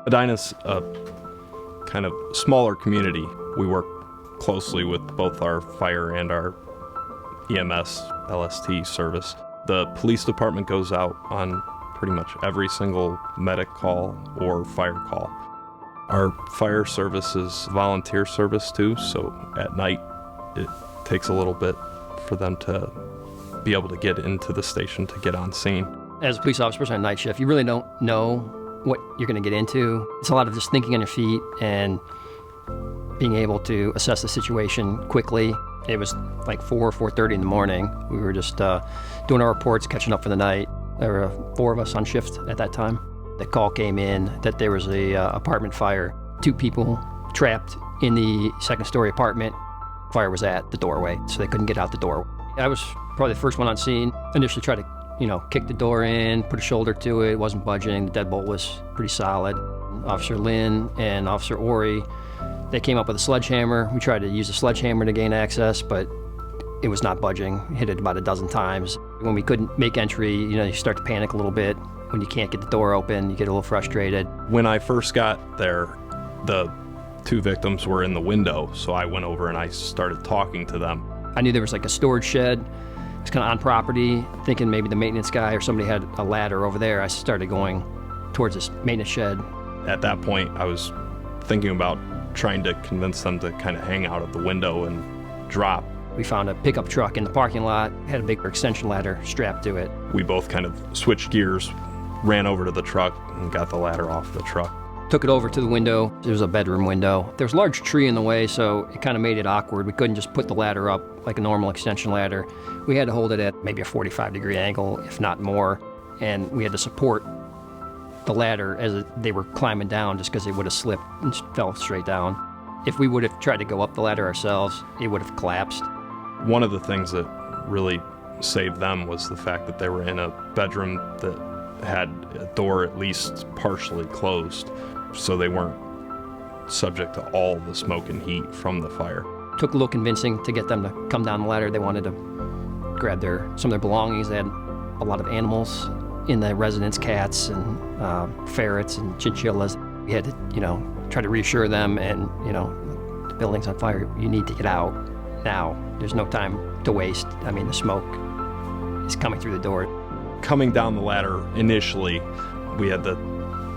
Medina's a kind of smaller community. We work closely with both our fire and our EMS LST service. The police department goes out on pretty much every single medic call or fire call. Our fire service is volunteer service too, so at night it takes a little bit for them to be able to get into the station to get on scene. As a police officer, especially on night shift, you really don't know what you're going to get into. It's a lot of just thinking on your feet and being able to assess the situation quickly. It was like 4:30 in the morning. We were just doing our reports, catching up for the night. There were 4 of us on shift at that time. The call came in that there was a apartment fire. 2 people trapped in the second-story apartment. Fire was at the doorway, so they couldn't get out the door. I was probably the first one on scene. Initially tried to, kick the door in, put a shoulder to it. It wasn't budging. The deadbolt was pretty solid. Officer Lynn and Officer Ori, they came up with a sledgehammer. We tried to use the sledgehammer to gain access, but it was not budging. Hit it about a dozen times. When we couldn't make entry, you start to panic a little bit. When you can't get the door open, you get a little frustrated. When I first got there, the 2 victims were in the window, so I went over and I started talking to them. I knew there was like a storage shed. It was kind of on property, thinking maybe the maintenance guy or somebody had a ladder over there. I started going towards this maintenance shed. At that point, I was thinking about trying to convince them to kind of hang out of the window and drop. We found a pickup truck in the parking lot, had a big extension ladder strapped to it. We both kind of switched gears, ran over to the truck and got the ladder off the truck. Took it over to the window. There was a bedroom window. There was a large tree in the way, so it kind of made it awkward. We couldn't just put the ladder up like a normal extension ladder. We had to hold it at maybe a 45-degree angle, if not more, and we had to support the ladder as they were climbing down, just because it would have slipped and fell straight down. If we would have tried to go up the ladder ourselves, it would have collapsed. One of the things that really saved them was the fact that they were in a bedroom that had a door at least partially closed, so they weren't subject to all the smoke and heat from the fire. Took a little convincing to get them to come down the ladder. They wanted to grab some of their belongings. They had a lot of animals in the residence, cats and ferrets and chinchillas. We had to, try to reassure them, and, the building's on fire. You need to get out now. There's no time to waste. I mean, the smoke is coming through the door. Coming down the ladder, initially, we had the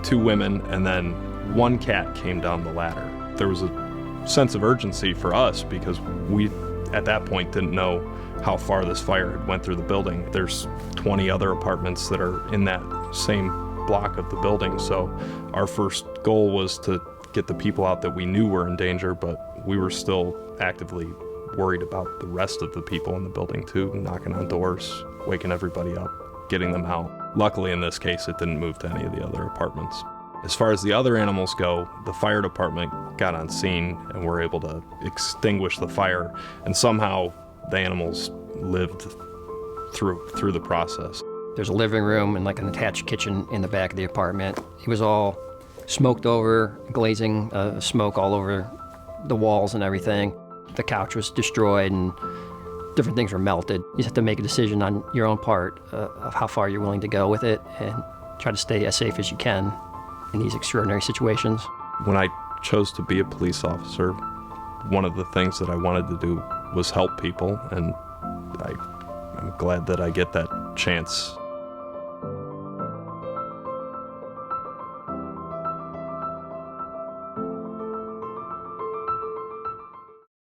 2 women, and then 1 cat came down the ladder. There was a sense of urgency for us because we, at that point, didn't know how far this fire had went through the building. There's 20 other apartments that are in that same block of the building, so our first goal was to get the people out that we knew were in danger, but we were still actively worried about the rest of the people in the building too, knocking on doors, waking everybody up, getting them out. Luckily, in this case, it didn't move to any of the other apartments. As far as the other animals go, the fire department got on scene and were able to extinguish the fire, and somehow the animals lived through the process. There's a living room and like an attached kitchen in the back of the apartment. It was all smoked over, glazing smoke all over the walls and everything. The couch was destroyed and different things were melted. You just have to make a decision on your own part of how far you're willing to go with it and try to stay as safe as you can in these extraordinary situations. When I chose to be a police officer, one of the things that I wanted to do was help people, and I'm glad that I get that chance